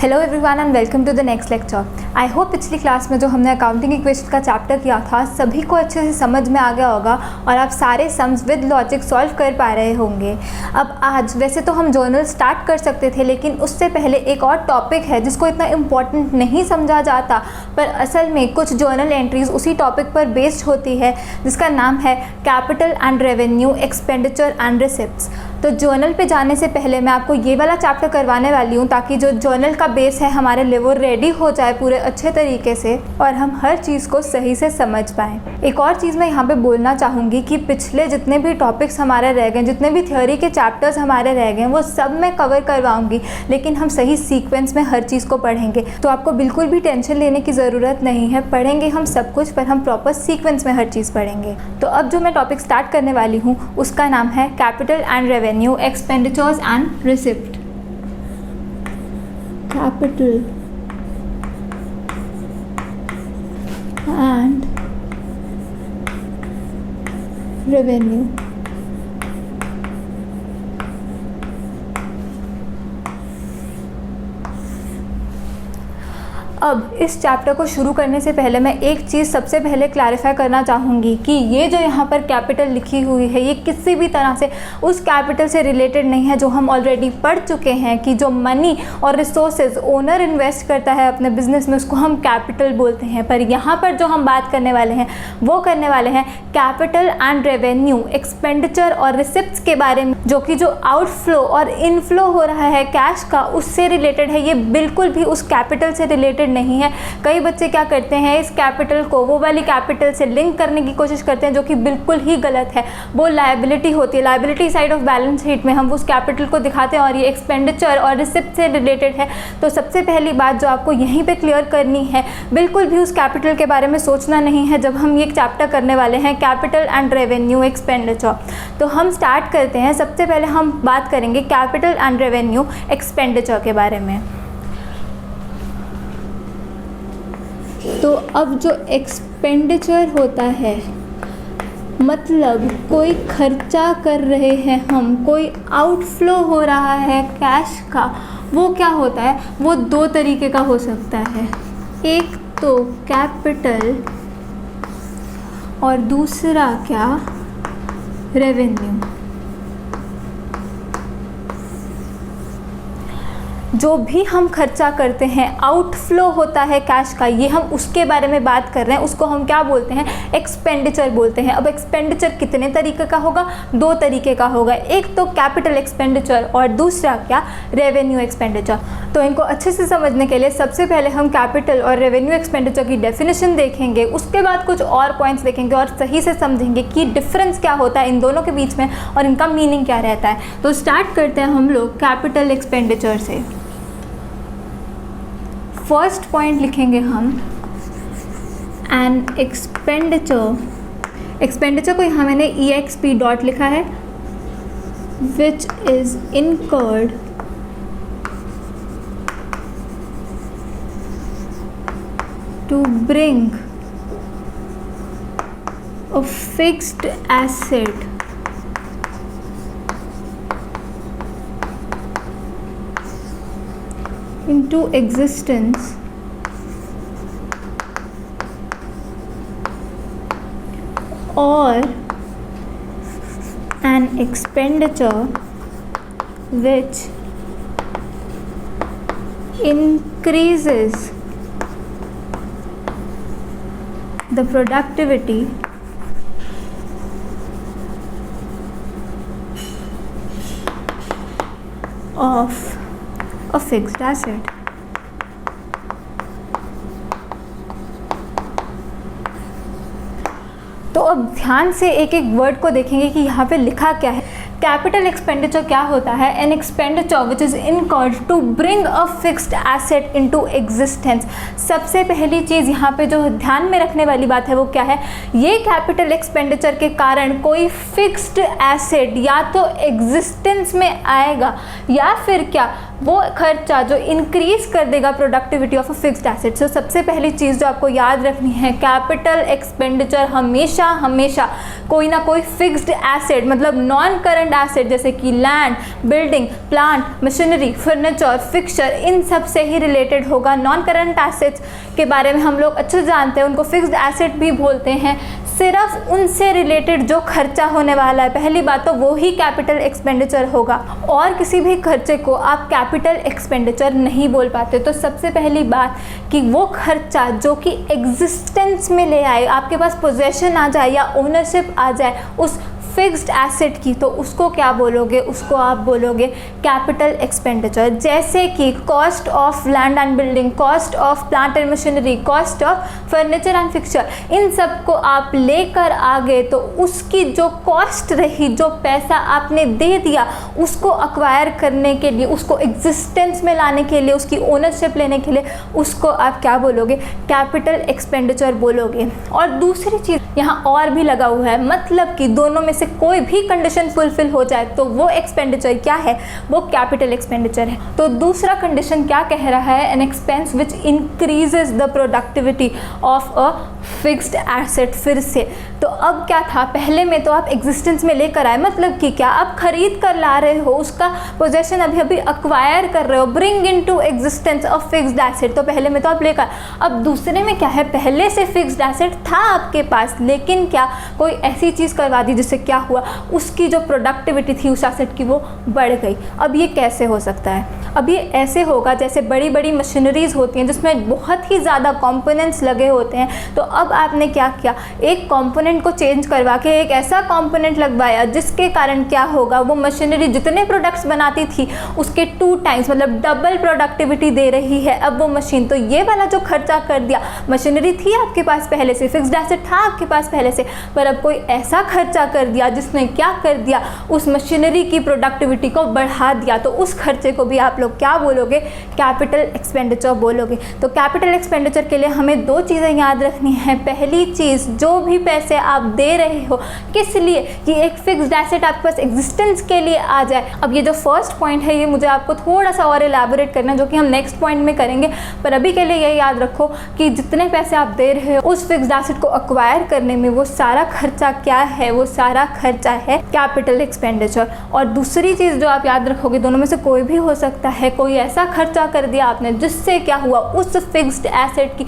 Hello everyone and welcome to the next lecture. I hope पिछली class में जो हमने अकाउंटिंग इक्वेशन का चैप्टर किया था सभी को अच्छे से समझ में आ गया होगा और आप सारे सम्स विद लॉजिक सॉल्व कर पा रहे होंगे। अब आज वैसे तो हम जर्नल स्टार्ट कर सकते थे, लेकिन उससे पहले एक और टॉपिक है जिसको इतना इम्पॉर्टेंट नहीं समझा जाता, पर असल में कुछ जर्नल एंट्रीज उसी टॉपिक पर बेस्ड होती है, जिसका नाम है capital and revenue, expenditure and receipts. तो जर्नल पे जाने से पहले मैं आपको ये वाला चैप्टर करवाने वाली हूँ ताकि जो जर्नल का बेस है हमारे लिए वो रेडी हो जाए पूरे अच्छे तरीके से और हम हर चीज़ को सही से समझ पाएँ। एक और चीज़ मैं यहाँ पे बोलना चाहूँगी कि पिछले जितने भी टॉपिक्स हमारे रह गए, जितने भी थ्योरी के चैप्टर्स हमारे रह गए, वो सब मैं कवर करवाऊँगी, लेकिन हम सही सीक्वेंस में हर चीज़ को पढ़ेंगे। तो आपको बिल्कुल भी टेंशन लेने की ज़रूरत नहीं है, पढ़ेंगे हम सब कुछ, पर हम प्रॉपर सीक्वेंस में हर चीज़ पढ़ेंगे। तो अब जो मैं टॉपिक स्टार्ट करने वाली हूँ उसका नाम है capital and revenue, expenditures and receipt. Capital and revenue. अब इस चैप्टर को शुरू करने से पहले मैं एक चीज़ सबसे पहले क्लैरिफाई करना चाहूँगी कि ये जो यहाँ पर कैपिटल लिखी हुई है ये किसी भी तरह से उस कैपिटल से रिलेटेड नहीं है जो हम ऑलरेडी पढ़ चुके हैं कि जो मनी और रिसोर्सेज ओनर इन्वेस्ट करता है अपने बिजनेस में उसको हम कैपिटल बोलते हैं। पर यहाँ पर जो हम बात करने वाले हैं वो करने वाले हैं कैपिटल एंड रेवेन्यू, एक्सपेंडिचर और रिसिप्ट्स के बारे में, जो कि जो आउटफ्लो और इनफ्लो हो रहा है कैश का उससे रिलेटेड है। ये बिल्कुल भी उस कैपिटल से रिलेटेड नहीं है। कई बच्चे क्या करते हैं, इस कैपिटल को वो वाली कैपिटल से लिंक करने की कोशिश करते हैं, जो कि बिल्कुल ही गलत है। वो लायबिलिटी होती है, liability side of balance sheet में हम उस कैपिटल को दिखाते हैं और ये एक्सपेंडिचर और रिसिप्ट से रिलेटेड है। तो सबसे पहली बात जो आपको यहीं पे क्लियर करनी है, बिल्कुल भी उस कैपिटल के बारे में सोचना नहीं है जब हम ये चैप्टर करने वाले हैं कैपिटल एंड रेवेन्यू, एक्सपेंडिचर। तो हम स्टार्ट करते हैं। सबसे पहले हम बात करेंगे कैपिटल एंड रेवेन्यू, एक्सपेंडिचर के बारे में। तो अब जो एक्सपेंडिचर होता है मतलब कोई खर्चा कर रहे हैं हम, कोई आउटफ्लो हो रहा है कैश का, वो क्या होता है, वो दो तरीके का हो सकता है। एक तो कैपिटल और दूसरा क्या, रेवेन्यू। जो भी हम खर्चा करते हैं, आउटफ्लो होता है कैश का, ये हम उसके बारे में बात कर रहे हैं, उसको हम क्या बोलते हैं, एक्सपेंडिचर बोलते हैं। अब एक्सपेंडिचर कितने तरीके का होगा, दो तरीके का होगा। एक तो कैपिटल एक्सपेंडिचर और दूसरा क्या, रेवेन्यू एक्सपेंडिचर। तो इनको अच्छे से समझने के लिए सबसे पहले हम कैपिटल और रेवेन्यू एक्सपेंडिचर की डेफिनेशन देखेंगे, उसके बाद कुछ और पॉइंट्स देखेंगे और सही से समझेंगे कि डिफरेंस क्या होता है इन दोनों के बीच में और इनका मीनिंग क्या रहता है। तो स्टार्ट करते हैं हम लोग कैपिटल एक्सपेंडिचर से। फर्स्ट पॉइंट लिखेंगे हम एन एक्सपेंडिचर। एक्सपेंडिचर को यहाँ मैंने EXP डॉट लिखा है, which is incurred to bring a fixed asset into existence or an expenditure which increases the productivity of a fixed asset। तो अब ध्यान से एक एक वर्ड को देखेंगे कि यहाँ पे लिखा क्या है। कैपिटल एक्सपेंडिचर क्या होता है, an expenditure which is incurred to bring a fixed asset into existence. सबसे पहली चीज़ यहाँ पे जो ध्यान में रखने वाली बात है वो क्या है, ये कैपिटल एक्सपेंडिचर के कारण कोई फिक्स्ड एसेट या तो एग्जिस्टेंस में आएगा या फिर क्या, वो खर्चा जो इंक्रीज कर देगा productivity of a fixed asset. So सबसे पहली चीज़ जो आपको याद रखनी है, कैपिटल एक्सपेंडिचर हमेशा हमेशा कोई ना कोई फिक्स्ड एसेट मतलब नॉन करंट एसेट जैसे कि land, building, plant, machinery, furniture, fixture, इन सब से ही रिलेटेड होगा। नॉन करंट एसेट्स के बारे में हम लोग अच्छे से जानते हैं, उनको फिक्स्ड एसेट भी बोलते हैं। सिर्फ उनसे रिलेटेड जो खर्चा होने वाला है, पहली बात तो वो ही कैपिटल एक्सपेंडिचर होगा, और किसी भी खर्चे को आप कैपिटल एक्सपेंडिचर नहीं बोल पाते। तो सबसे पहली बात कि वो खर्चा जो कि एग्जिस्टेंस में ले आए, आपके पास पोजेशन आ जाए या ओनरशिप आ जाए उस फिक्स्ड एसेट की, तो उसको क्या बोलोगे, उसको आप बोलोगे कैपिटल एक्सपेंडिचर। जैसे कि cost of land and building, cost of plant and machinery, cost of furniture and fixture, इन सब को आप लेकर आ गए तो उसकी जो कॉस्ट रही, जो पैसा आपने दे दिया उसको अक्वायर करने के लिए, उसको एग्जिस्टेंस में लाने के लिए, उसकी ओनरशिप लेने के लिए, उसको आप क्या बोलोगे, कैपिटल एक्सपेंडिचर बोलोगे। और दूसरी चीज़ यहाँ और भी लगा हुआ है, मतलब कि दोनों में से कोई भी कंडीशन फुलफिल हो जाए तो वो एक्सपेंडिचर क्या है, वो कैपिटल एक्सपेंडिचर है। तो दूसरा कंडीशन क्या कह रहा है, an expense which increases the productivity of a fixed asset. फिर से तो अब क्या था, पहले में तो आप एग्जिस्टेंस में लेकर आए, मतलब कि क्या आप खरीद कर ला रहे हो, उसका पोजेशन अभी अभी अक्वायर कर रहे हो, bring into existence of fixed asset. तो पहले में तो आप लेकर, अब दूसरे में क्या है, पहले से फिक्स्ड एसेट था आपके पास, लेकिन क्या कोई ऐसी चीज़ करवा दी जिससे क्या हुआ, उसकी जो प्रोडक्टिविटी थी उस एसेट की वो बढ़ गई। अब ये कैसे हो सकता है, अब ये ऐसे होगा जैसे बड़ी बड़ी मशीनरीज़ होती हैं जिसमें बहुत ही ज़्यादा कंपोनेंट्स लगे होते हैं। तो अब आपने क्या किया, एक कंपोनेंट को चेंज करवा के एक ऐसा कंपोनेंट लगवाया जिसके कारण क्या होगा, वो मशीनरी जितने प्रोडक्ट्स बनाती थी उसके 2 टाइम्स मतलब डबल प्रोडक्टिविटी दे रही है अब वो मशीन। तो ये वाला जो खर्चा कर दिया, मशीनरी थी आपके पास पहले से, फिक्स्ड एसेट था आपके पास पहले से, पर अब कोई ऐसा खर्चा कर दिया जिसने क्या कर दिया, उस मशीनरी की प्रोडक्टिविटी को बढ़ा दिया। तो उस खर्चे को भी आप लोग क्या बोलोगे, कैपिटल एक्सपेंडिचर बोलोगे। तो कैपिटल एक्सपेंडिचर के लिए हमें 2 चीज़ें याद रखनी है। पहली चीज़, जो भी पैसे आप दे रहे हो किस लिए, कि एक फिक्स्ड एसेट आपके पास एग्जिस्टेंस के लिए आ जाए। अब ये जो फर्स्ट पॉइंट है ये मुझे आपको थोड़ा सा और एलैबोरेट करना है, जो कि हम नेक्स्ट पॉइंट में करेंगे, पर अभी के लिए ये याद रखो कि जितने पैसे आप दे रहे हो उस फिक्स्ड एसेट को एक्वायर करने में, वो सारा खर्चा क्या है, वो सारा खर्चा है कैपिटल एक्सपेंडिचर। और दूसरी चीज़ जो आप याद रखोगे, दोनों में से कोई भी हो सकता है, कोई ऐसा खर्चा कर दिया आपने जिससे क्या हुआ, उस फिक्स्ड एसेट की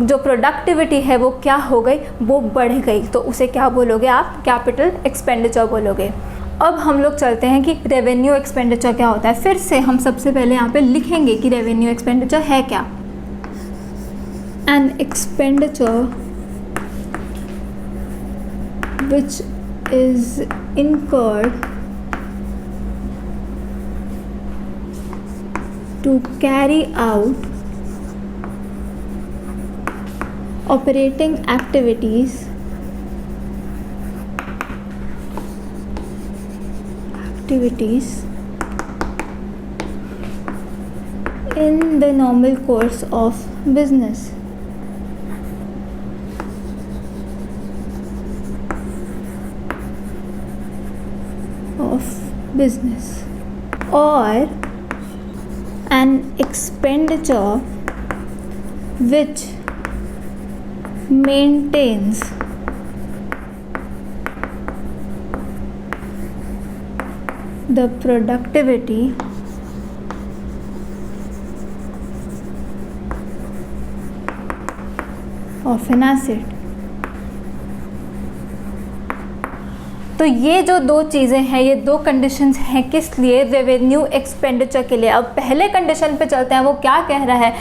जो प्रोडक्टिविटी है वो क्या हो गई, वो बढ़ गई। तो उसे क्या बोलोगे आप, कैपिटल एक्सपेंडिचर बोलोगे। अब हम लोग चलते हैं कि रेवेन्यू एक्सपेंडिचर क्या होता है। फिर से हम सबसे पहले यहाँ पे लिखेंगे कि रेवेन्यू एक्सपेंडिचर है क्या। An expenditure which is incurred to carry out operating activities in the normal course of business. Or an expenditure which maintains the productivity of an asset। तो ये जो 2 चीज़ें हैं, ये 2 कंडीशंस हैं किस लिए, रेवेन्यू एक्सपेंडिचर के लिए। अब पहले कंडीशन पे चलते हैं, वो क्या कह रहा है,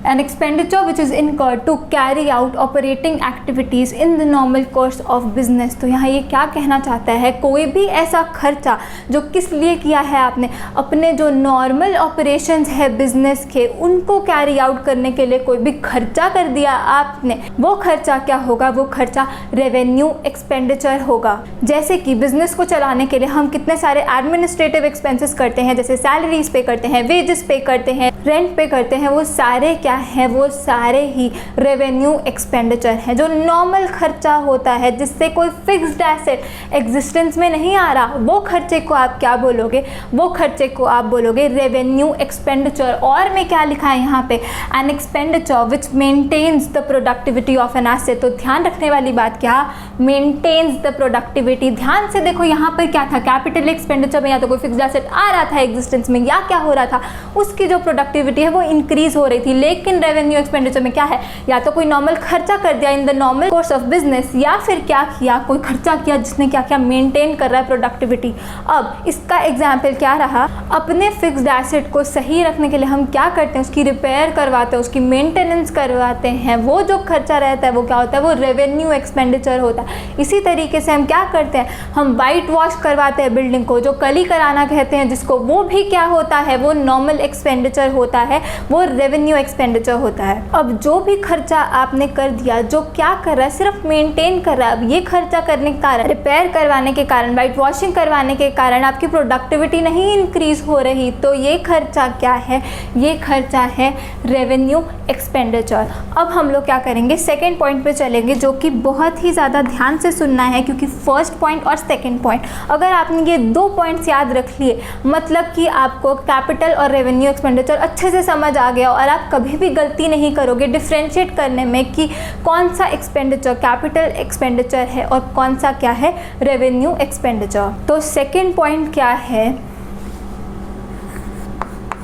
an expenditure which is incurred to carry out operating activities in the normal course of business। तो यहाँ ये क्या कहना चाहता है, कोई भी ऐसा खर्चा जो किस लिए किया है आपने, अपने जो नॉर्मल ऑपरेशंस है बिजनेस के उनको कैरी आउट करने के लिए कोई भी खर्चा कर दिया आपने, वो खर्चा क्या होगा, वो खर्चा रेवेन्यू एक्सपेंडिचर होगा। जैसे कि बिजनेस को चलाने के लिए हम कितने सारे एडमिनिस्ट्रेटिव एक्सपेंसेस करते हैं, जैसे सैलरीज पे करते हैं, वेजेस पे करते हैं, रेंट पे करते हैं, वो सारे क्या है वो सारे ही रेवेन्यू एक्सपेंडिचर हैं, जो नॉर्मल खर्चा होता है जिससे कोई फिक्स्ड एसेट एग्जिस्टेंस में नहीं आ रहा, वो खर्चे को आप क्या बोलोगे, वो खर्चे को आप बोलोगे रेवेन्यू एक्सपेंडिचर। और में क्या लिखा है यहाँ पे, an expenditure which maintains the productivity of an asset. तो ध्यान रखने वाली बात क्या, मेंटेन्स द प्रोडक्टिविटी। ध्यान से देखो यहाँ पर क्या था, कैपिटल एक्सपेंडिचर में या तो कोई फिक्स्ड एसेट आ रहा था एग्जिस्टेंस में, या क्या हो रहा था, उसकी जो प्रोडक्टिविटी है वो इंक्रीज हो रही थी। लेकिन रेवेन्यू एक्सपेंडिचर में क्या है, या तो कोई नॉर्मल खर्चा कर दिया in the normal course of business, या फिर क्या किया, कोई खर्चा किया जिसने क्या किया, मेंटेन कर रहा है प्रोडक्टिविटी। अब इसका एग्जाम्पल क्या रहा, अपने फिक्स्ड एसेट को सही रखने के लिए हम क्या करते हैं, उसकी रिपेयर करवाते हैं, उसकी मेंटेनेंस करवाते हैं, वो जो खर्चा रहता है वो क्या होता है, वो रेवेन्यू एक्सपेंडिचर होता है। इसी तरीके से हम क्या करते हैं, हम वाइट वॉश करवाते हैं बिल्डिंग को, जो कली कराना कहते हैं जिसको, वो भी क्या होता है, वो नॉर्मल एक्सपेंडिचर होता है, वो रेवेन्यू एक्सपेंडिचर होता है। अब जो भी खर्चा आपने कर दिया, जो क्या कर रहा है, सिर्फ मेंटेन कर रहा है, अब ये खर्चा करने के कारण, रिपेयर करवाने के कारण, वाइट वॉशिंग करवाने के कारण आपकी प्रोडक्टिविटी नहीं इंक्रीज हो रही, तो ये खर्चा क्या है, ये खर्चा है रेवेन्यू एक्सपेंडिचर। अब हम लोग क्या करेंगे, सेकेंड पॉइंट पे चलेंगे, जो कि बहुत ही ज़्यादा ध्यान से सुनना है, क्योंकि फर्स्ट पॉइंट और सेकेंड पॉइंट अगर आपने ये दो पॉइंट्स याद रख लिए, मतलब कि आपको कैपिटल और रेवेन्यू एक्सपेंडिचर अच्छे से समझ आ गया और आप कभी भी गलती नहीं करोगे डिफ्रेंशिएट करने में कि कौन सा एक्सपेंडिचर कैपिटल एक्सपेंडिचर है और कौन सा क्या है रेवेन्यू एक्सपेंडिचर। तो सेकेंड पॉइंट क्या है,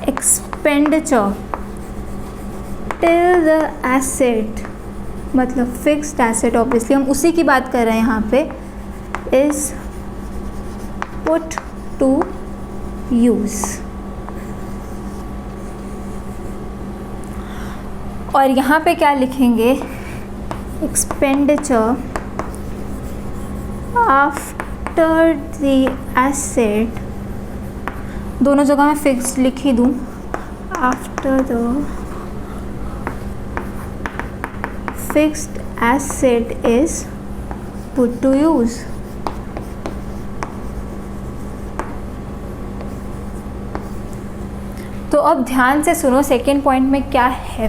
एक्सपेंडिचर टिल द एसेट, मतलब फिक्स्ड एसेट, ऑब्वियसली हम उसी की बात कर रहे हैं यहाँ पे, इज पुट टू यूज। और यहाँ पे क्या लिखेंगे, एक्सपेंडिचर आफ्टर द एसेट, दोनों जगह मैं फिक्स्ड लिख ही दूँ, after the fixed asset is put to use. तो अब ध्यान से सुनो, सेकेंड पॉइंट में क्या है,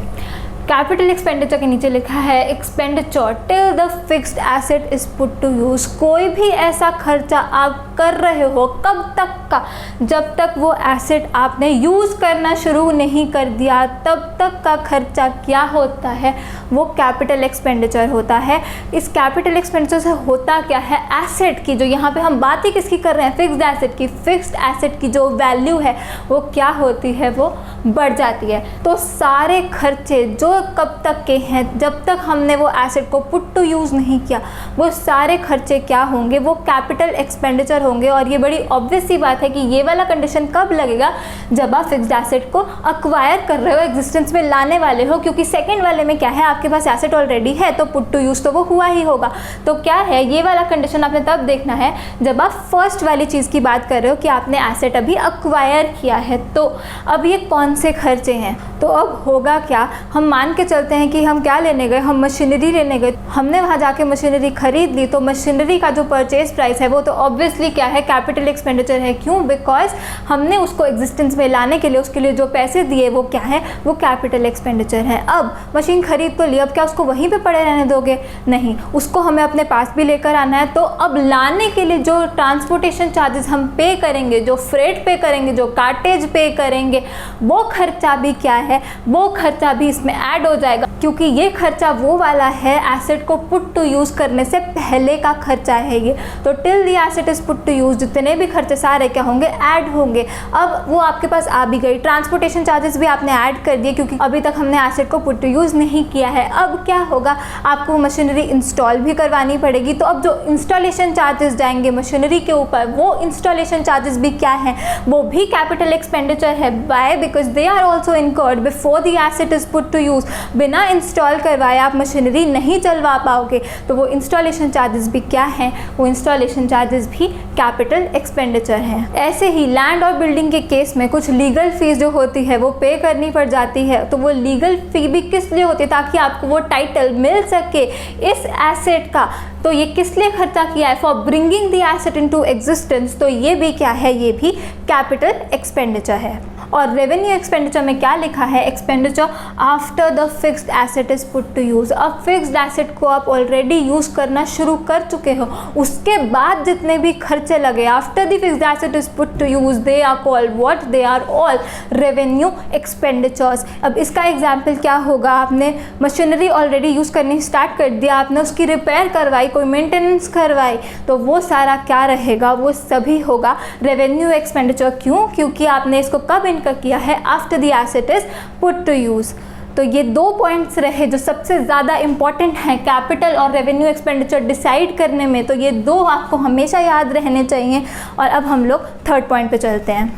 कैपिटल एक्सपेंडिचर के नीचे लिखा है expenditure till the fixed asset is put to use. कोई भी ऐसा खर्चा आप कर रहे हो, कब तक का, जब तक वो एसेट आपने यूज़ करना शुरू नहीं कर दिया, तब तक का खर्चा क्या होता है, वो कैपिटल एक्सपेंडिचर होता है। इस कैपिटल एक्सपेंडिचर से होता क्या है, एसेट की, जो यहाँ पे हम बात ही किसकी कर रहे हैं, फिक्स्ड एसेट की, फिक्स्ड एसेट की जो वैल्यू है वो क्या होती है, वो बढ़ जाती है। तो सारे खर्चे जो कब तक के हैं, जब तक हमने वो एसेट को पुट टू यूज़ नहीं किया, वो सारे खर्चे क्या होंगे, वो कैपिटल एक्सपेंडिचर होंगे। और ये बड़ी ऑब्वियस सी बात है कि ये वाला कंडीशन कब लगेगा, जब आप फिक्स्ड एसेट को अक्वायर कर रहे हो, एग्जिस्टेंस में लाने वाले हो, क्योंकि सेकेंड वाले में क्या है, आपके पास एसेट ऑलरेडी है तो पुट टू यूज़ तो वो हुआ ही होगा। तो क्या है, ये वाला कंडीशन आपने तब देखना है जब आप फर्स्ट वाली चीज़ की बात कर रहे हो कि आपने एसेट अभी अक्वायर किया है। तो अब ये कौन से खर्चे हैं, तो अब होगा क्या, हम मान के चलते हैं कि हम क्या लेने गए, हम मशीनरी लेने गए, हमने वहाँ जाके मशीनरी खरीद ली, तो मशीनरी का जो परचेज प्राइस है वो तो ऑब्वियसली क्या है, कैपिटल एक्सपेंडिचर है। क्यों, बिकॉज हमने उसको एग्जिस्टेंस में लाने के लिए उसके लिए जो पैसे दिए वो क्या है, वो कैपिटल एक्सपेंडिचर है। अब मशीन खरीद तो ली, अब क्या उसको वहीं पे पड़े रहने दोगे, नहीं, उसको हमें अपने पास भी लेकर आना है। तो अब लाने के लिए जो ट्रांसपोर्टेशन चार्जेस हम पे करेंगे, जो फ्रेट पे करेंगे, जो कार्टेज पे करेंगे, वो खर्चा भी क्या है, वो खर्चा भी इसमें ऐड हो जाएगा, क्योंकि ये खर्चा वो वाला है एसेट को पुट टू यूज़ करने से पहले का खर्चा है ये। तो till the asset is put to use जितने भी खर्चे सारे क्या होंगे, ऐड होंगे। अब वो आपके पास आ भी गई, ट्रांसपोर्टेशन चार्जेस भी आपने ऐड कर दिए क्योंकि अभी तक हमने एसेट को पुट टू यूज़ नहीं किया है। अब क्या होगा, आपको मशीनरी इंस्टॉल भी करवानी पड़ेगी। तो अब जो इंस्टॉलेशन चार्जेस जाएंगे मशीनरी के ऊपर, वो इंस्टॉलेशन चार्जेस भी क्या हैं, वो भी कैपिटल एक्सपेंडिचर है। By, because they are also incurred before the asset is put to use. बिना इंस्टॉल करवाए आप मशीनरी नहीं चलवा पाओगे, तो वो इंस्टॉलेशन चार्जेस भी क्या हैं, वो इंस्टॉलेशन चार्जेस भी कैपिटल एक्सपेंडिचर हैं। ऐसे ही लैंड और बिल्डिंग के केस में कुछ लीगल फीस जो होती है वो पे करनी पड़ जाती है। तो वो लीगल फी भी किस लिए होती है, ताकि आपको वो टाइटल मिल सके इस एसेट का। तो ये किस लिए खर्चा किया है, for bringing the asset into existence. तो ये भी क्या है, ये भी कैपिटल एक्सपेंडिचर है। और रेवेन्यू एक्सपेंडिचर में क्या लिखा है, expenditure after the fixed asset is put to use. अब फिक्स्ड एसेट को आप ऑलरेडी यूज़ करना शुरू कर चुके हो, उसके बाद जितने भी खर्चे लगे after the fixed asset is put to use they are called what, they are all revenue expenditures. अब इसका एग्जाम्पल क्या होगा, आपने मशीनरी ऑलरेडी यूज़ करनी स्टार्ट कर दिया, आपने उसकी रिपेयर करवाई, कोई मेंटेनेंस करवाई, तो वो सारा क्या रहेगा, वो सभी होगा रेवेन्यू एक्सपेंडिचर। क्यों? क्योंकि आपने इसको कब इनकर किया है, after the asset is put to use. तो ये 2 पॉइंट्स रहे जो सबसे ज़्यादा इंपॉर्टेंट हैं कैपिटल और रेवेन्यू एक्सपेंडिचर डिसाइड करने में, तो ये 2 आपको हमेशा याद रहने चाहिए। और अब हम लोग थर्ड पॉइंट पे चलते हैं।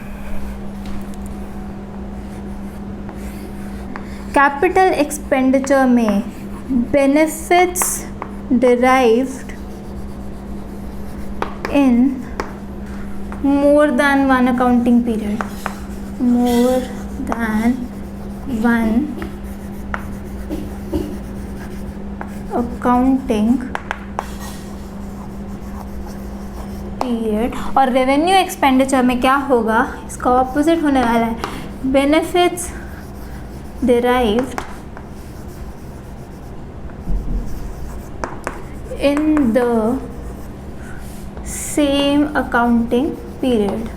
कैपिटल एक्सपेंडिचर में benefits derived in more than one accounting period, more than one accounting period. और रेवेन्यू एक्सपेंडिचर में क्या होगा, इसका ऑपोजिट होने वाला है, benefits derived in the same accounting period.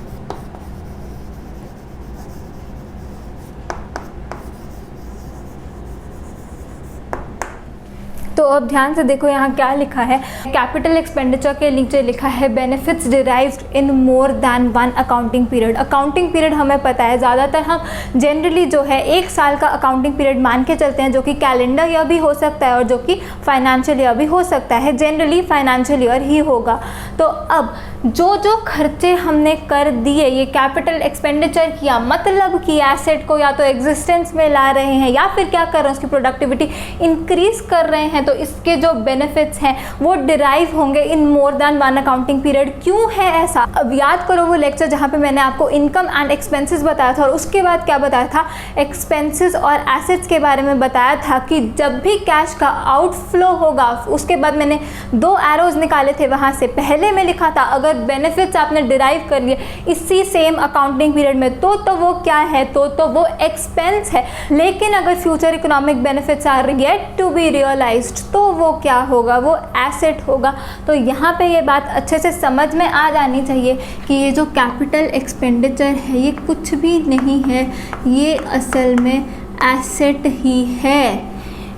तो अब ध्यान से देखो यहाँ क्या लिखा है, कैपिटल एक्सपेंडिचर के नीचे लिखा है benefits derived in more than one accounting period. Accounting period हमें पता है, ज़्यादातर हम जनरली जो है 1 साल का अकाउंटिंग पीरियड मान के चलते हैं, जो कि कैलेंडर ईयर भी हो सकता है और जो कि फाइनेंशियल ईयर भी हो सकता है, जनरली फाइनेंशियल ईयर ही होगा। तो अब जो जो खर्चे हमने कर दिए, ये कैपिटल एक्सपेंडिचर किया, मतलब कि एसेट को या तो एग्जिस्टेंस में ला रहे हैं या फिर क्या कर रहे हैं, उसकी प्रोडक्टिविटी इंक्रीज कर रहे हैं, तो इसके जो बेनिफिट्स हैं वो डिराइव होंगे in more than one accounting period. क्यों है ऐसा? अब याद करो वो लेक्चर जहाँ पे मैंने आपको इनकम एंड एक्सपेंसेस बताया था और उसके बाद क्या बताया था, एक्सपेंसेस और एसेट्स के बारे में बताया था कि जब भी कैश का आउटफ्लो होगा, उसके बाद मैंने 2 एरोज निकाले थे वहाँ से। पहले में लिखा था अगर बेनिफिट्स आपने डिराइव कर लिए इसी सेम अकाउंटिंग पीरियड में तो वो क्या है, तो वो एक्सपेंस है। लेकिन अगर future economic benefits are yet to be realised तो वो क्या होगा, वो एसेट होगा। तो यहाँ पे ये बात अच्छे से समझ में आ जानी चाहिए कि ये जो कैपिटल एक्सपेंडिचर है ये कुछ भी नहीं है, ये असल में एसेट ही है।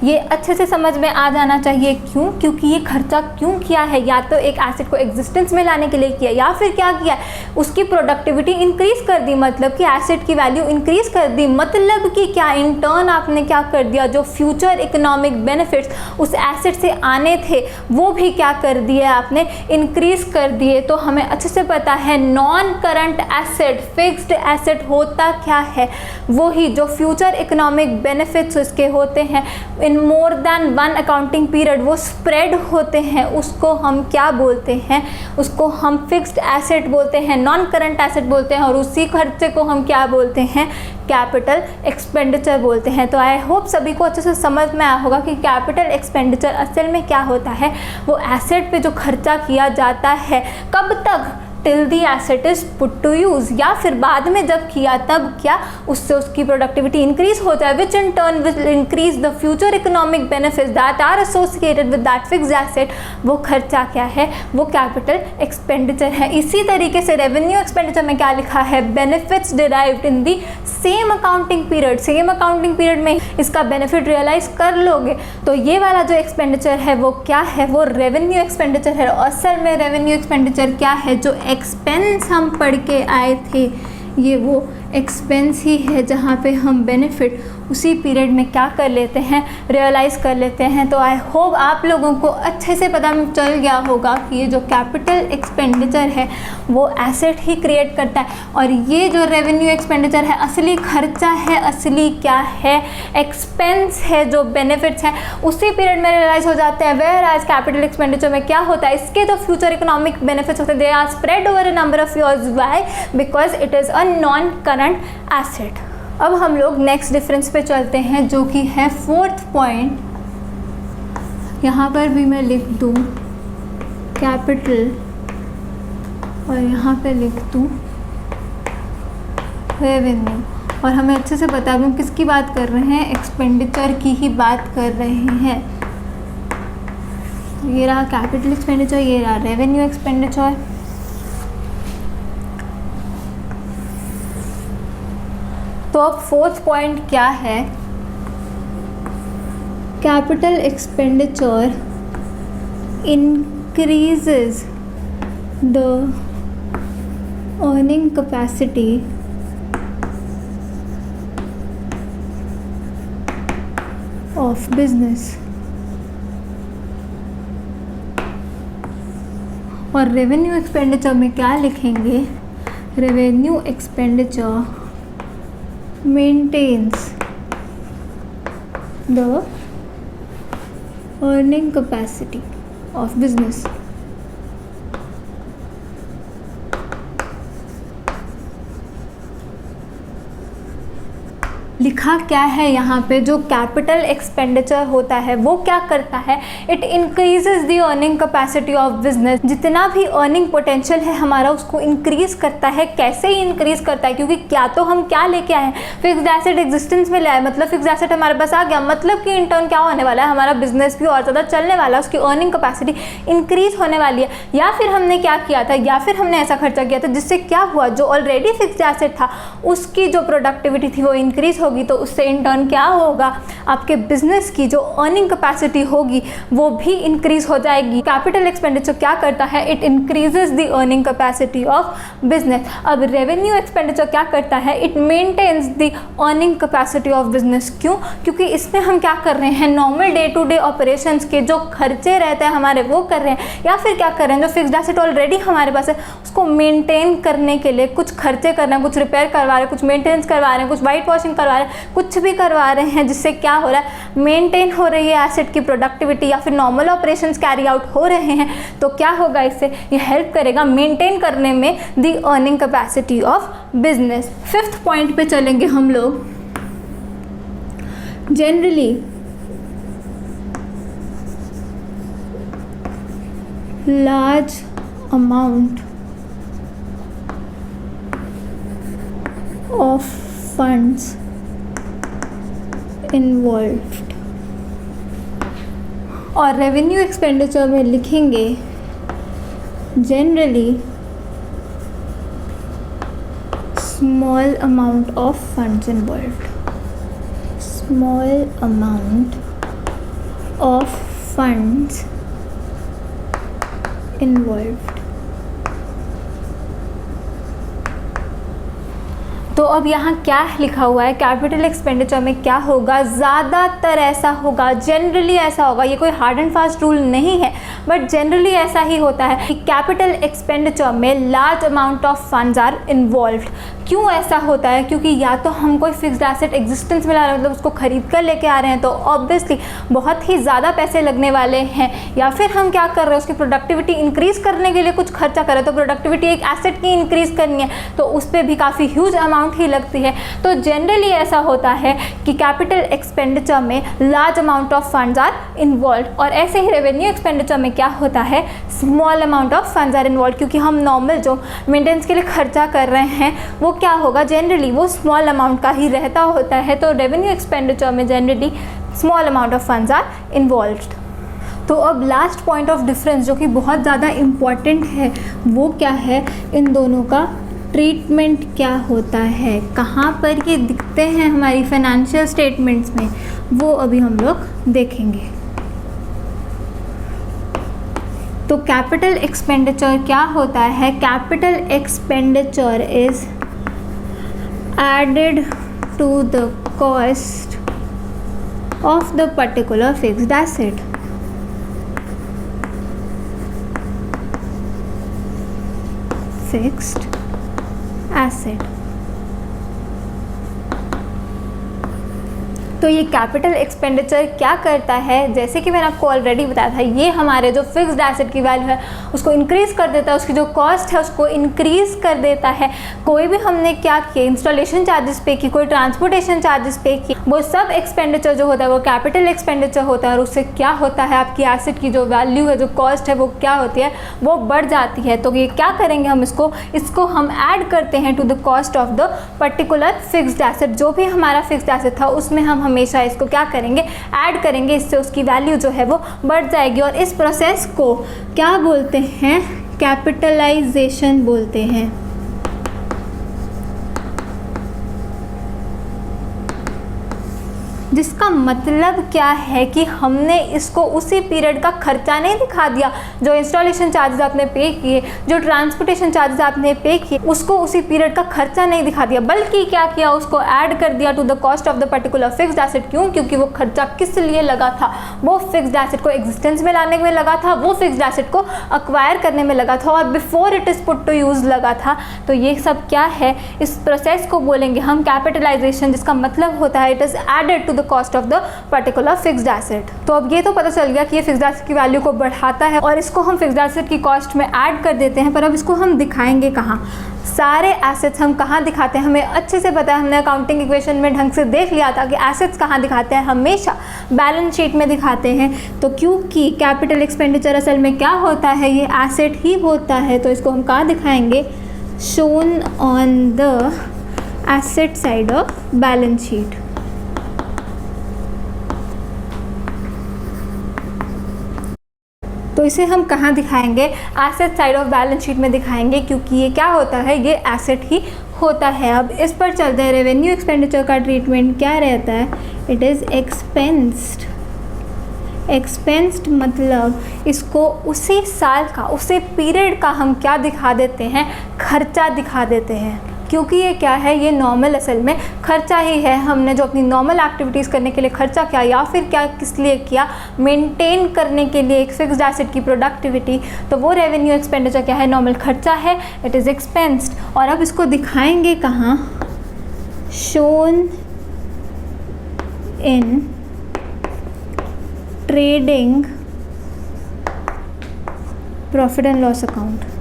ये अच्छे से समझ में आ जाना चाहिए। क्यों? क्योंकि ये खर्चा क्यों किया है, या तो एक एसेट को एग्जिस्टेंस में लाने के लिए किया या फिर क्या किया, उसकी प्रोडक्टिविटी इंक्रीज कर दी, मतलब कि एसेट की वैल्यू इंक्रीज कर दी। मतलब कि क्या, इन टर्न आपने क्या कर दिया, जो फ्यूचर इकोनॉमिक बेनिफिट्स उस एसेट से आने थे वो भी क्या कर दिए आपने, इंक्रीज कर दिए। तो हमें अच्छे से पता है non current asset, fixed asset होता क्या है, वो ही जो फ्यूचर इकोनॉमिक बेनिफिट्स उसके होते हैं in more than one accounting period, वो स्प्रेड होते हैं, उसको हम क्या बोलते हैं, उसको हम फिक्स्ड एसेट बोलते हैं, नॉन करंट एसेट बोलते हैं, और उसी खर्चे को हम क्या बोलते हैं, कैपिटल एक्सपेंडिचर बोलते हैं। तो आई होप सभी को अच्छे से समझ में आया होगा कि कैपिटल एक्सपेंडिचर असल में क्या होता है, वो एसेट पे जो खर्चा किया जाता है, कब तक, till the asset is put to use, या फिर बाद में जब किया तब क्या, उससे उसकी प्रोडक्टिविटी इंक्रीज हो जाए, which in turn will increase the future economic benefits that are associated with that fixed asset. वो खर्चा क्या है, वो कैपिटल एक्सपेंडिचर है। इसी तरीके से रेवेन्यू एक्सपेंडिचर में क्या लिखा है, benefits derived in the same accounting period. Same accounting period में इसका बेनिफिट रियलाइज कर लोगे तो ये वाला जो एक्सपेंडिचर है वो क्या है, वो रेवेन्यू एक्सपेंडिचर है। असल में रेवेन्यू एक्सपेंडिचर क्या है, जो एक्सपेंस हम पढ़ के आए थे ये वो एक्सपेंस ही है, जहाँ पे हम बेनिफिट उसी पीरियड में क्या कर लेते हैं, रियलाइज़ कर लेते हैं। तो आई होप आप लोगों को अच्छे से पता चल गया होगा कि ये जो कैपिटल एक्सपेंडिचर है वो एसेट ही क्रिएट करता है, और ये जो रेवेन्यू एक्सपेंडिचर है असली खर्चा है, असली क्या है, एक्सपेंस है, जो बेनिफिट्स हैं उसी पीरियड में रियलाइज हो जाते हैं। वेयर एज कैपिटल एक्सपेंडिचर में क्या होता है, इसके जो फ्यूचर इकोनॉमिक बेनिफिट्स होते हैं they are spread over a number of years. Why? Because it is a non current asset. अब हम लोग नेक्स्ट डिफरेंस पे चलते हैं जो कि है 4th पॉइंट। यहाँ पर भी मैं लिख दूँ कैपिटल और यहाँ पे लिख दूँ रेवेन्यू। और हमें अच्छे से पता है हम किसकी बात कर रहे हैं, एक्सपेंडिचर की ही बात कर रहे हैं। ये रहा कैपिटल एक्सपेंडिचर, ये रहा रेवेन्यू एक्सपेंडिचर। तो अब फोर्थ पॉइंट क्या है, capital expenditure increases the earning capacity of business। और रेवेन्यू एक्सपेंडिचर में क्या लिखेंगे, revenue expenditure maintains the earning capacity of business। लिखा क्या है यहाँ पे, जो कैपिटल एक्सपेंडिचर होता है वो क्या करता है, it increases the earning capacity of business. जितना भी अर्निंग पोटेंशियल है हमारा उसको इंक्रीज करता है। कैसे ही इंक्रीज करता है, क्योंकि क्या तो हम क्या लेके आए हैं, फिक्स्ड एसेट एग्जिस्टेंस में ले आए, मतलब फिक्स्ड एसेट हमारे पास आ गया, मतलब कि इन टर्न क्या होने वाला है, हमारा बिजनेस भी और ज़्यादा चलने वाला है, उसकी अर्निंग कैपेसिटी इंक्रीज होने वाली है। या फिर हमने क्या किया था, या फिर हमने ऐसा खर्चा किया था जिससे क्या हुआ, जो ऑलरेडी फिक्स्ड एसेट था उसकी जो प्रोडक्टिविटी थी वो इंक्रीज होगी, तो उससे इन टर्न क्या होगा, आपके बिजनेस की जो अर्निंग कैपेसिटी होगी वो भी इंक्रीज हो जाएगी। कैपिटल एक्सपेंडिचर क्या करता है, it increases the earning capacity of business. अब रेवेन्यू एक्सपेंडिचर क्या करता है, it maintains the earning capacity of business. क्यों, क्योंकि इसमें हम क्या कर रहे हैं, normal day to day operations के जो खर्चे रहते हैं हमारे वो कर रहे हैं, या फिर क्या कर रहे हैं, जो फिक्स्ड एसेट ऑलरेडी हमारे पास है उसको मेंटेन करने के लिए कुछ खर्चे कर रहे हैं, कुछ रिपेयर करवा रहे हैं, कुछ मेंटेनेंस करवा रहे हैं, कुछ वाइट वॉशिंग करवा रहे हैं, कुछ भी करवा रहे हैं, जिससे क्या हो रहा है, मेंटेन हो रही है एसेट की प्रोडक्टिविटी, या फिर नॉर्मल ऑपरेशंस कैरी आउट हो रहे हैं। तो क्या होगा, इससे ये हेल्प करेगा मेंटेन करने में the earning capacity of business. Fifth point पे चलेंगे हम लोग। Generally large amount of funds involved, और रेवेन्यू एक्सपेंडिचर में लिखेंगे generally small amount of funds involved, small amount of funds involved. तो अब यहाँ क्या लिखा हुआ है, कैपिटल एक्सपेंडिचर में क्या होगा, ज़्यादातर ऐसा होगा, जनरली ऐसा होगा, ये कोई हार्ड एंड फास्ट रूल नहीं है, बट जनरली ऐसा ही होता है कि कैपिटल एक्सपेंडिचर में large amount of funds are involved. क्यों ऐसा होता है, क्योंकि या तो हम कोई फिक्स्ड एसेट एग्जिस्टेंस में ला रहे हैं, मतलब उसको खरीद कर लेके आ रहे हैं, तो ऑब्वियसली बहुत ही ज़्यादा पैसे लगने वाले हैं, या फिर हम क्या कर रहे हैं, उसकी प्रोडक्टिविटी इंक्रीज़ करने के लिए कुछ खर्चा कर रहे हैं, तो प्रोडक्टिविटी एक एसेट की इंक्रीज़ करनी है तो उस पर भी काफ़ी ह्यूज अमाउंट ही लगती है। तो जनरली ऐसा होता है कि कैपिटल एक्सपेंडिचर में large amount of funds are involve, और ऐसे ही रेवेन्यू एक्सपेंडिचर में क्या होता है, small amount of funds are involve, क्योंकि हम नॉर्मल जो मेंटेनेंस के लिए खर्चा कर रहे हैं वो क्या होगा, जनरली वो स्मॉल अमाउंट का ही रहता होता है। तो रेवेन्यू एक्सपेंडिचर में generally small amount of funds are involved. तो अब लास्ट पॉइंट ऑफ डिफरेंस जो कि बहुत ज़्यादा इम्पॉर्टेंट है वो क्या है, इन दोनों का ट्रीटमेंट क्या होता है, कहाँ पर ये दिखते हैं हमारी फाइनेंशियल स्टेटमेंट्स में, वो अभी हम लोग देखेंगे। तो कैपिटल एक्सपेंडिचर क्या होता है, capital expenditure is added to the cost of the particular fixed asset. Fixed asset. तो ये कैपिटल एक्सपेंडिचर क्या करता है, जैसे कि मैंने आपको ऑलरेडी बताया था, ये हमारे जो फिक्स्ड एसेट की वैल्यू है उसको इंक्रीज़ कर देता है, उसकी जो कॉस्ट है उसको इंक्रीज़ कर देता है। कोई भी हमने क्या किया, इंस्टॉलेशन चार्जेस पे की, कोई ट्रांसपोर्टेशन चार्जेस पे की, वो सब एक्सपेंडिचर जो होता है वो कैपिटल एक्सपेंडिचर होता है और उससे क्या होता है, आपकी एसेट की जो वैल्यू है, जो कॉस्ट है वो क्या होती है, वो बढ़ जाती है। तो ये क्या करेंगे हम, इसको हम ऐड करते हैं to the cost of the particular fixed asset. जो भी हमारा फिक्स्ड एसेट था उसमें हम हमेशा इसको क्या करेंगे, ऐड करेंगे, इससे उसकी वैल्यू जो है वो बढ़ जाएगी। और इस प्रोसेस को क्या बोलते हैं, कैपिटलाइजेशन बोलते हैं। जिसका मतलब क्या है कि हमने इसको उसी पीरियड का खर्चा नहीं दिखा दिया, जो इंस्टॉलेशन चार्जेस आपने पे किए, जो ट्रांसपोर्टेशन चार्जेस आपने पे किए, उसको उसी पीरियड का खर्चा नहीं दिखा दिया, बल्कि क्या किया, उसको ऐड कर दिया to the cost of the particular fixed asset. क्यों? क्योंकि वो खर्चा किस लिए लगा था, वो फिक्स्ड एसेट को एग्जिस्टेंस में लाने में लगा था, वो फिक्स्ड एसेट को अक्वायर करने में लगा था और before it is put to use लगा था। तो ये सब क्या है, इस प्रोसेस को बोलेंगे हम कैपिटलाइजेशन, जिसका मतलब होता है it is added to the cost of the particular fixed asset. तो अब ये तो पता चल गया कि ये फिक्स्ड एसेट की वैल्यू को बढ़ाता है और इसको हम फिक्स्ड एसेट की कॉस्ट में ऐड कर देते हैं। पर अब इसको हम दिखाएंगे कहाँ, सारे एसेट्स हम कहाँ दिखाते हैं, हमें अच्छे से पता है, हमने अकाउंटिंग इक्वेशन में ढंग से देख लिया था कि एसेट्स कहाँ दिखाते हैं, हमेशा बैलेंस शीट में दिखाते हैं। तो क्योंकि कैपिटल एक्सपेंडिचर असल में क्या होता है, ये एसेट ही होता है, तो इसको हम कहाँ दिखाएंगे, shown on the asset side of balance sheet. तो इसे हम कहाँ दिखाएंगे, asset side of balance sheet में दिखाएंगे, क्योंकि ये क्या होता है, ये एसेट ही होता है। अब इस पर चलते हैं, रेवेन्यू एक्सपेंडिचर का ट्रीटमेंट क्या रहता है, इट इज़ एक्सपेंस्ड। एक्सपेंस्ड मतलब इसको उसी साल का, उसी पीरियड का हम क्या दिखा देते हैं, खर्चा दिखा देते हैं। क्योंकि ये क्या है, ये नॉर्मल असल में खर्चा ही है। हमने जो अपनी नॉर्मल एक्टिविटीज़ करने के लिए खर्चा किया, या फिर क्या किस लिए किया, मेंटेन करने के लिए एक फिक्स्ड एसेट की प्रोडक्टिविटी, तो वो रेवेन्यू एक्सपेंडिचर क्या है, नॉर्मल खर्चा है, इट इज़ एक्सपेंस्ड। और अब इसको दिखाएंगे कहाँ, shown in trading profit and loss account.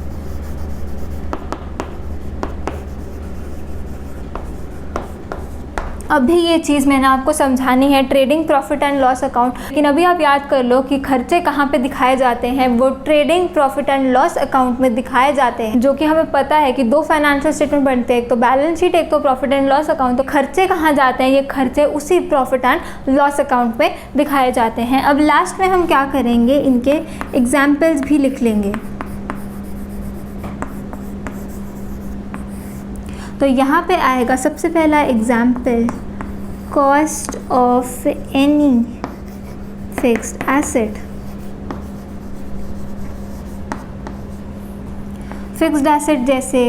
अभी ये चीज़ मैंने आपको समझानी है, trading profit and loss account. लेकिन अभी आप याद कर लो कि खर्चे कहाँ पे दिखाए जाते हैं, वो trading profit and loss account में दिखाए जाते हैं। जो कि हमें पता है कि दो फाइनेंशियल स्टेटमेंट बनते हैं, एक तो बैलेंस शीट, एक तो प्रॉफिट एंड लॉस अकाउंट। तो खर्चे कहाँ जाते हैं, ये खर्चे उसी प्रॉफिट एंड लॉस अकाउंट में दिखाए जाते हैं। अब लास्ट में हम क्या करेंगे, इनके एग्जाम्पल्स भी लिख लेंगे। तो यहाँ पे आएगा सबसे पहला example, cost of any fixed asset. Fixed asset जैसे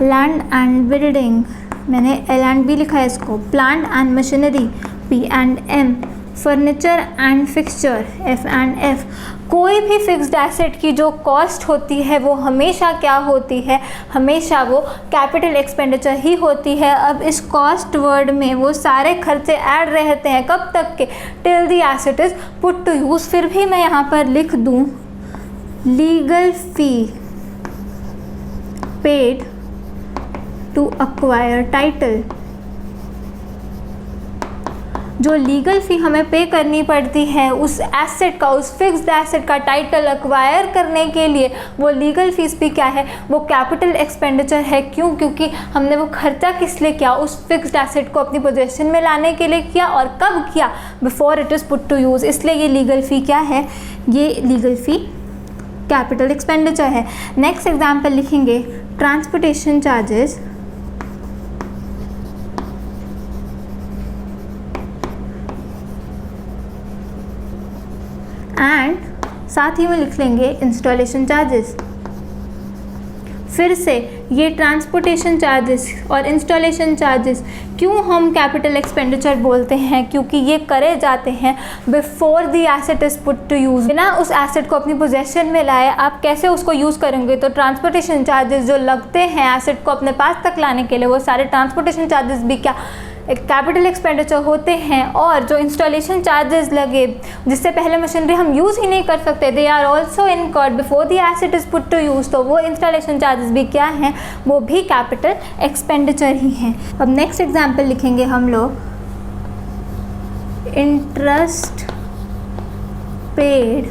लैंड एंड बिल्डिंग, मैंने L&B लिखा है इसको, plant and machinery P&M, furniture and fixture F&F। कोई भी फिक्स्ड एसेट की जो कॉस्ट होती है वो हमेशा क्या होती है, हमेशा वो कैपिटल एक्सपेंडिचर ही होती है। अब इस कॉस्ट वर्ड में वो सारे खर्चे ऐड रहते हैं, कब तक के, till the asset is put to use. फिर भी मैं यहाँ पर लिख दूँ legal fee paid to acquire title. जो लीगल फ़ी हमें पे करनी पड़ती है उस एसेट का, उस फिक्स्ड एसेट का टाइटल अक्वायर करने के लिए, वो लीगल फीस भी क्या है, वो कैपिटल एक्सपेंडिचर है। क्यों? क्योंकि हमने वो खर्चा किस लिए किया, उस फिक्स्ड एसेट को अपनी पोजीशन में लाने के लिए किया, और कब किया, before it is put to use. इसलिए ये लीगल फ़ी क्या है, ये लीगल फ़ी कैपिटल एक्सपेंडिचर है। नेक्स्ट एग्जाम्पल लिखेंगे, ट्रांसपोर्टेशन चार्जेस एंड साथ ही में लिख लेंगे इंस्टॉलेशन चार्जेस। फिर से ये ट्रांसपोर्टेशन चार्जेस और इंस्टॉलेशन चार्जेस क्यों हम कैपिटल एक्सपेंडिचर बोलते हैं, क्योंकि ये करे जाते हैं before the asset is put to use. बिना उस एसेट को अपनी पोजेशन में लाए आप कैसे उसको यूज़ करेंगे। तो ट्रांसपोर्टेशन चार्जेस जो लगते हैं एसेट को अपने पास तक लाने के लिए, वो सारे ट्रांसपोर्टेशन चार्जेस भी क्या कैपिटल एक्सपेंडिचर होते हैं और जो इंस्टॉलेशन चार्जेस लगे जिससे पहले मशीनरी हम यूज़ ही नहीं कर सकते, they are also incurred before the asset is put to use, तो वो इंस्टॉलेशन चार्जेस भी क्या हैं, वो भी कैपिटल एक्सपेंडिचर ही हैं। अब नेक्स्ट एग्जाम्पल लिखेंगे हम लोग, interest paid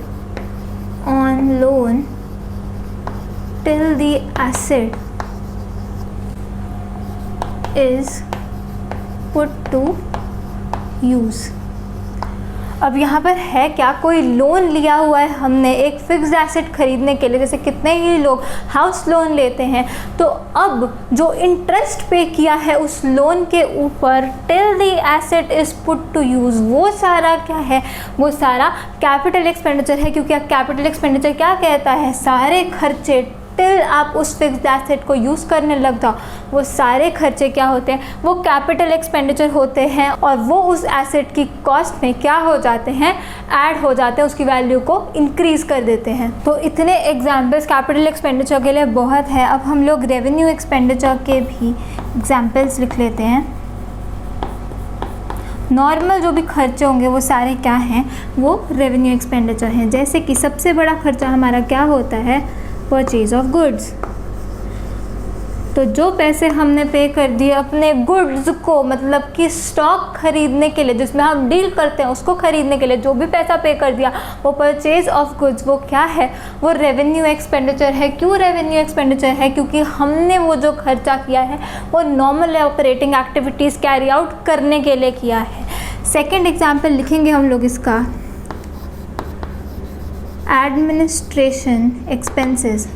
on loan till the asset is put to use. अब यहाँ पर है क्या, कोई लोन लिया हुआ है हमने एक फिक्स्ड एसेट खरीदने के लिए, जैसे कितने ही लोग हाउस लोन लेते हैं, तो अब जो इंटरेस्ट पे किया है उस लोन के ऊपर till the asset is put to use, वो सारा क्या है, वो सारा कैपिटल एक्सपेंडिचर है। क्योंकि अब कैपिटल एक्सपेंडिचर क्या कहता है, सारे खर्चे टिल आप उस फिक्स्ड एसेट को यूज़ करने लग जाओ, वो सारे खर्चे क्या होते हैं, वो कैपिटल एक्सपेंडिचर होते हैं और वो उस एसेट की कॉस्ट में क्या हो जाते हैं, ऐड हो जाते हैं, उसकी वैल्यू को इंक्रीज़ कर देते हैं। तो इतने एग्जाम्पल्स कैपिटल एक्सपेंडिचर के लिए बहुत है। अब हम लोग रेवेन्यू एक्सपेंडिचर के भी एग्जाम्पल्स लिख लेते हैं। नॉर्मल जो भी खर्चे होंगे वो सारे क्या हैं, वो रेवेन्यू एक्सपेंडिचर हैं। जैसे कि सबसे बड़ा खर्चा हमारा क्या होता है, परचेज ऑफ गुड्स। तो जो पैसे हमने पे कर दिए अपने गुड्स को, मतलब कि स्टॉक खरीदने के लिए जिसमें हम डील करते हैं उसको खरीदने के लिए जो भी पैसा पे कर दिया, वो परचेज ऑफ गुड्स, वो क्या है, वो रेवेन्यू एक्सपेंडिचर है। क्यों रेवेन्यू एक्सपेंडिचर है, क्योंकि हमने वो जो खर्चा किया है वो normal operating activities carry out करने के लिए किया है। सेकेंड एग्जाम्पल लिखेंगे हम लोग इसका, एडमिनिस्ट्रेशन एक्सपेंसेस।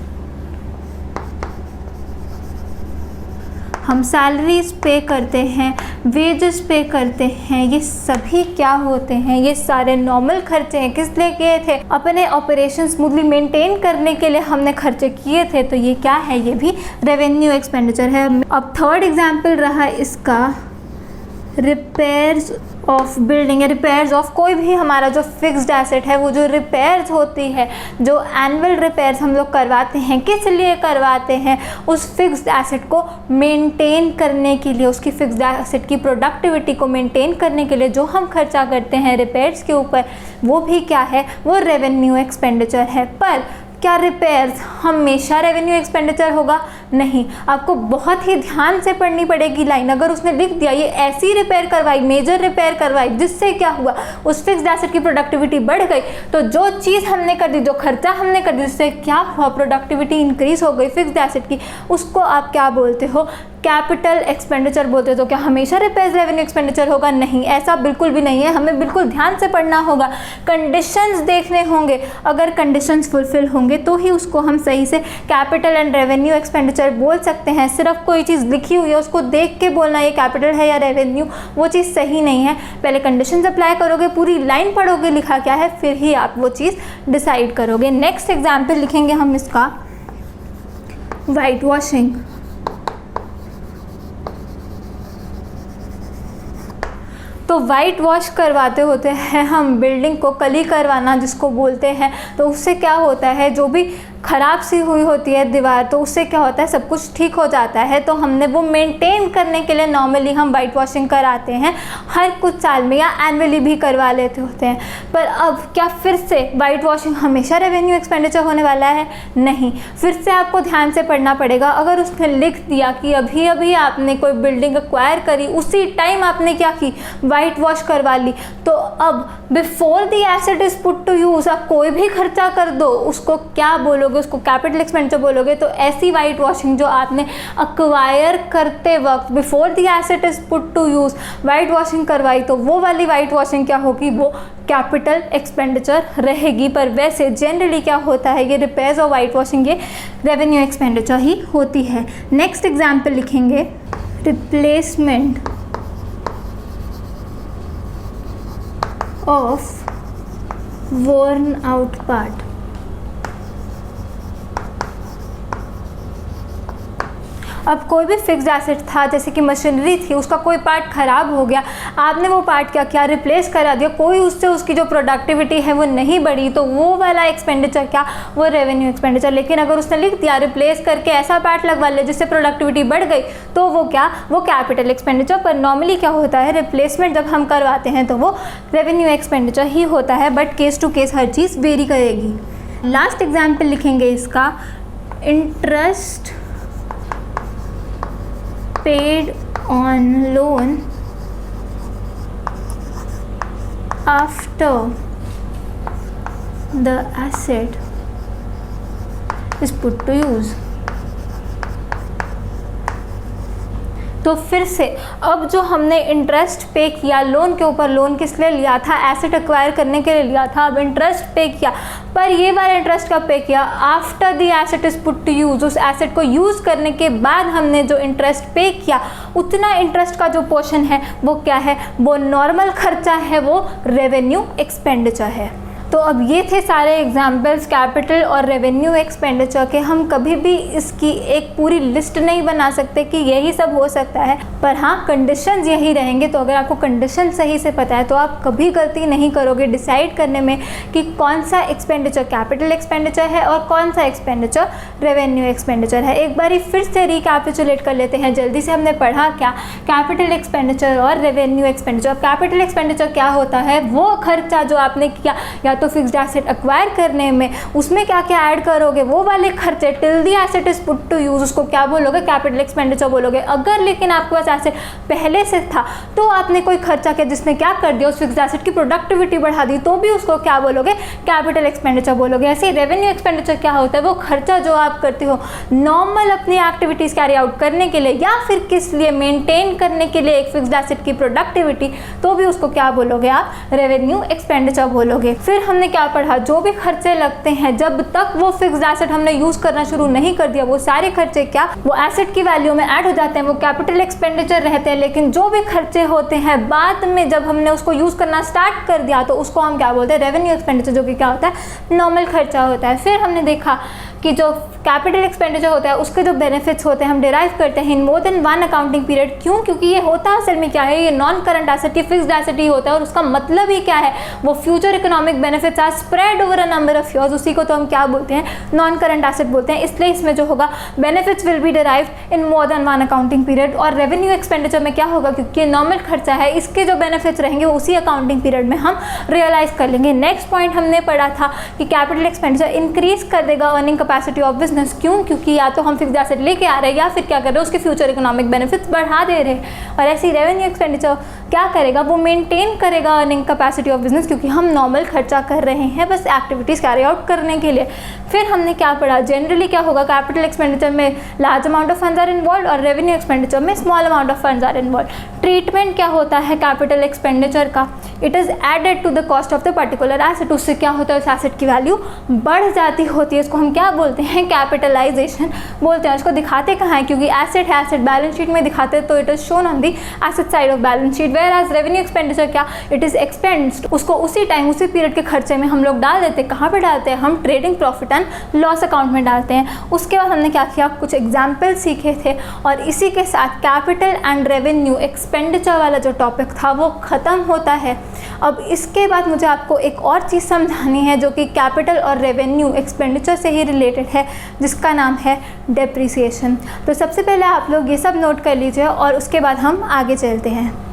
हम सैलरीज पे करते हैं, वेजेस पे करते हैं, ये सभी क्या होते हैं, ये सारे नॉर्मल खर्चे हैं। किस लिए किए थे, अपने ऑपरेशन स्मूथली मेंटेन करने के लिए हमने खर्चे किए थे, तो ये क्या है, ये भी रेवेन्यू एक्सपेंडिचर है। अब थर्ड एग्जाम्पल रहा इसका, रिपेयर्स ऑफ बिल्डिंग या रिपेयर्स ऑफ कोई भी हमारा जो फिक्स्ड एसेट है, वो जो रिपेयर्स होती है, जो एनुअल रिपेयर्स हम लोग करवाते हैं, किस लिए करवाते हैं, उस फिक्स्ड एसेट को मेंटेन करने के लिए, उसकी फिक्स्ड एसेट की प्रोडक्टिविटी को मेंटेन करने के लिए जो हम खर्चा करते हैं रिपेयर्स के ऊपर, वो भी क्या है, वो रेवेन्यू एक्सपेंडिचर है। पर क्या रिपेयर्स हमेशा रेवेन्यू एक्सपेंडिचर होगा, नहीं। आपको बहुत ही ध्यान से पढ़नी पड़ेगी लाइन। अगर उसने लिख दिया ये ऐसी रिपेयर करवाई, मेजर रिपेयर करवाई, जिससे क्या हुआ, उस फिक्स्ड एसेट की प्रोडक्टिविटी बढ़ गई, तो जो चीज़ हमने कर दी, जो खर्चा हमने कर दी, जिससे क्या हुआ, प्रोडक्टिविटी इंक्रीज हो गई फिक्स्ड एसेट की, उसको आप क्या बोलते हो, कैपिटल एक्सपेंडिचर बोलते हो। तो क्या हमेशा रिपेयर्स रेवेन्यू एक्सपेंडिचर होगा, नहीं, ऐसा बिल्कुल भी नहीं है। हमें बिल्कुल ध्यान से पढ़ना होगा, कंडीशंस देखने होंगे, अगर कंडीशंस फुलफिल होंगे तो ही उसको हम सही से कैपिटल एंड रेवेन्यू एक्सपेंडिचर बोल सकते हैं। सिर्फ कोई चीज़ लिखी हुई है उसको देख के बोलना ये कैपिटल है या रेवेन्यू, वो चीज़ सही नहीं है। पहले कंडीशंस अप्लाई करोगे, पूरी लाइन पढ़ोगे लिखा क्या है, फिर ही आप वो चीज़ डिसाइड करोगे। नेक्स्ट एग्जाम्पल लिखेंगे हम इसका, वाइट वॉशिंग। तो वाइट वॉश करवाते होते हैं हम बिल्डिंग को, कली करवाना जिसको बोलते हैं। तो उससे क्या होता है, जो भी ख़राब सी हुई होती है दीवार, तो उससे क्या होता है, सब कुछ ठीक हो जाता है। तो हमने वो मेंटेन करने के लिए नॉर्मली हम वाइट वॉशिंग कराते हैं, हर कुछ साल में या एनुअली भी करवा लेते होते हैं। पर अब क्या फिर से वाइट वॉशिंग हमेशा रेवेन्यू एक्सपेंडिचर होने वाला है, नहीं। फिर से आपको ध्यान से पढ़ना पड़ेगा। अगर उसने लिख दिया कि अभी अभी आपने कोई बिल्डिंग एक्वायर करी, उसी टाइम आपने क्या की, वाइट वॉश करवा ली, तो अब before the asset is put to use आप कोई भी खर्चा कर दो, उसको क्या बोलोगे, उसको कैपिटल एक्सपेंडिचर बोलोगे। तो ऐसी वाइट वॉशिंग जो आपने अक्वायर करते वक्त before the asset is put to use white washing करवाई, तो वो वाली वाइट वॉशिंग क्या होगी, वो कैपिटल एक्सपेंडिचर रहेगी। पर वैसे जनरली क्या होता है, ये रिपेयर्स और वाइट वॉशिंग ये रेवेन्यू एक्सपेंडिचर ही होती है। नेक्स्ट एग्जाम्पल लिखेंगे, replacement of worn out part। अब कोई भी फिक्स्ड एसेट था, जैसे कि मशीनरी थी, उसका कोई पार्ट ख़राब हो गया, आपने वो पार्ट क्या किया, रिप्लेस करा दिया, कोई उससे उसकी जो प्रोडक्टिविटी है वो नहीं बढ़ी, तो वो वाला एक्सपेंडिचर क्या, वो रेवेन्यू एक्सपेंडिचर। लेकिन अगर उसने लिख दिया रिप्लेस करके ऐसा पार्ट लगवा लिया जिससे प्रोडक्टिविटी बढ़ गई, तो वो क्या, वो कैपिटल एक्सपेंडिचर। पर नॉर्मली क्या होता है, रिप्लेसमेंट जब हम करवाते हैं तो वो रेवेन्यू एक्सपेंडिचर ही होता है, बट केस टू केस हर चीज़ वेरी करेगी। लास्ट एग्जाम्पल लिखेंगे इसका, interest paid on loan after the asset is put to use. तो फिर से अब जो हमने इंटरेस्ट पे किया लोन के ऊपर, लोन किस लिए लिया था, एसेट एक्वायर करने के लिए लिया था, अब इंटरेस्ट पे किया, पर ये वाला इंटरेस्ट कब पे किया, after the asset is put to use. उस एसेट को यूज़ करने के बाद हमने जो इंटरेस्ट पे किया, उतना इंटरेस्ट का जो पोर्शन है वो क्या है, वो नॉर्मल खर्चा है, वो रेवेन्यू एक्सपेंडिचर है। तो अब ये थे सारे एग्जाम्पल्स कैपिटल और रेवेन्यू एक्सपेंडिचर के। हम कभी भी इसकी एक पूरी लिस्ट नहीं बना सकते कि यही सब हो सकता है, पर हाँ कंडीशंस यही रहेंगे। तो अगर आपको कंडीशन सही से पता है तो आप कभी गलती नहीं करोगे डिसाइड करने में कि कौन सा एक्सपेंडिचर कैपिटल एक्सपेंडिचर है और कौन सा एक्सपेंडिचर रेवेन्यू एक्सपेंडिचर है। एक बारी फिर से रिकैपिचुलेट कर लेते हैं जल्दी से। हमने पढ़ा क्या, कैपिटल एक्सपेंडिचर और रेवेन्यू एक्सपेंडिचर। कैपिटल एक्सपेंडिचर क्या होता है, वो खर्चा जो आपने किया या तो फिक्स्ड एसेट एक्वायर करने में, उसमें क्या क्या ऐड करोगे, वो वाले खर्चे till the asset is put to use, उसको क्या बोलोगे, कैपिटल एक्सपेंडिचर बोलोगे। अगर लेकिन आपके पास एसेट पहले से था तो आपने कोई खर्चा किया जिसने क्या कर दिया, उस फिक्स्ड एसेट की प्रोडक्टिविटी बढ़ा दी, तो भी उसको क्या बोलोगे, कैपिटल एक्सपेंडिचर बोलोगे। ऐसे रेवेन्यू एक्सपेंडिचर क्या होता है, वो खर्चा जो आप करते हो नॉर्मल अपनी एक्टिविटीज कैरी आउट करने के लिए या फिर किस लिए, मेंटेन करने के लिए एक फिक्स्ड एसेट की प्रोडक्टिविटी, तो भी उसको क्या बोलोगे आप, रेवेन्यू एक्सपेंडिचर बोलोगे। फिर हमने क्या पढ़ा, जो भी खर्चे लगते हैं जब तक वो फिक्स्ड एसेट हमने यूज करना शुरू नहीं कर दिया, वो सारे खर्चे क्या, वो एसेट की वैल्यू में ऐड हो जाते हैं, वो कैपिटल एक्सपेंडिचर रहते हैं। लेकिन जो भी खर्चे होते हैं बाद में जब हमने उसको यूज करना स्टार्ट कर दिया, तो उसको हम क्या बोलते हैं, रेवेन्यू एक्सपेंडिचर, जो कि क्या होता है, नॉर्मल खर्चा होता है। फिर हमने देखा कि जो कैपिटल एक्सपेंडिचर होता है उसके जो बेनिफिट्स होते हैं हम डिराइव करते हैं in more than one accounting period. क्यों, क्योंकि ये होता असल में क्या है, ये नॉन करंट एसेट की फिक्स्ड एसेट ही होता है, और उसका मतलब ही क्या है, वो future economic benefits are spread over a number of years. उसी को तो हम क्या बोलते हैं, नॉन करंट एसेट बोलते हैं। इसलिए इसमें जो होगा benefits will be derived in more than one accounting period. और रेवेन्यू एक्सपेंडिचर में क्या होगा, क्योंकि नॉर्मल खर्चा है, इसके जो बेनिफिट्स रहेंगे वो उसी अकाउंटिंग पीरियड में हम रियलाइज कर लेंगे। नेक्स्ट पॉइंट हमने पढ़ा था कि कैपिटल एक्सपेंडिचर इंक्रीज कर देगा अर्निंग कैपेसिटी ऑफ बिजनेस। क्यों, क्योंकि या तो हम फिक्स्ड एसेट लेके आ रहे हैं या फिर क्या कर रहे हैं, उसके फ्यूचर इकोनॉमिक बेनिफिट्स बढ़ा दे रहे हैं। और ऐसी रेवेन्यू एक्सपेंडिचर क्या करेगा, वो मेंटेन करेगा अर्निंग कैपेसिटी ऑफ बिजनेस, क्योंकि हम नॉर्मल खर्चा कर रहे हैं बस एक्टिविटीज़ कैरी आउट करने के लिए। फिर हमने क्या पढ़ा, जनरली क्या होगा, कैपिटल एक्सपेंडिचर में large amount of funds are involve और रेवेन्यू एक्सपेंडिचर में small amount of funds are involve. Treatment क्या होता है कैपिटल एक्सपेंडिचर का, it is added to the cost of the particular asset. उससे क्या होता है, उस एसेट की वैल्यू बढ़ जाती होती है। इसको हम क्या बोलते हैं, कैपिटलाइजेशन बोलते हैं। इसको दिखाते कहाँ है, क्योंकि एसेट है, एसेट बैलेंस शीट में दिखाते हैं तो it is shown on the asset side of balance sheet. Whereas revenue expenditure क्या, इट इज एक्सपेंस्ड, उसको उसी टाइम उसी पीरियड के खर्चे में हम लोग डाल देते हैं। कहाँ पे डालते हैं, हम trading profit and loss account में डालते हैं। उसके बाद हमने क्या किया, कुछ एग्जाम्पल सीखे थे और इसी के साथ कैपिटल एंड रेवेन्यू एक्सपेंडिचर वाला जो टॉपिक था वो ख़त्म होता है। अब इसके बाद मुझे आपको एक और चीज़ समझानी है जो कि कैपिटल और रेवेन्यू एक्सपेंडिचर से ही रिलेटेड है, जिसका नाम है डेप्रिसिएशन। तो सबसे पहले आप लोग ये सब नोट कर लीजिए और उसके बाद हम आगे चलते हैं।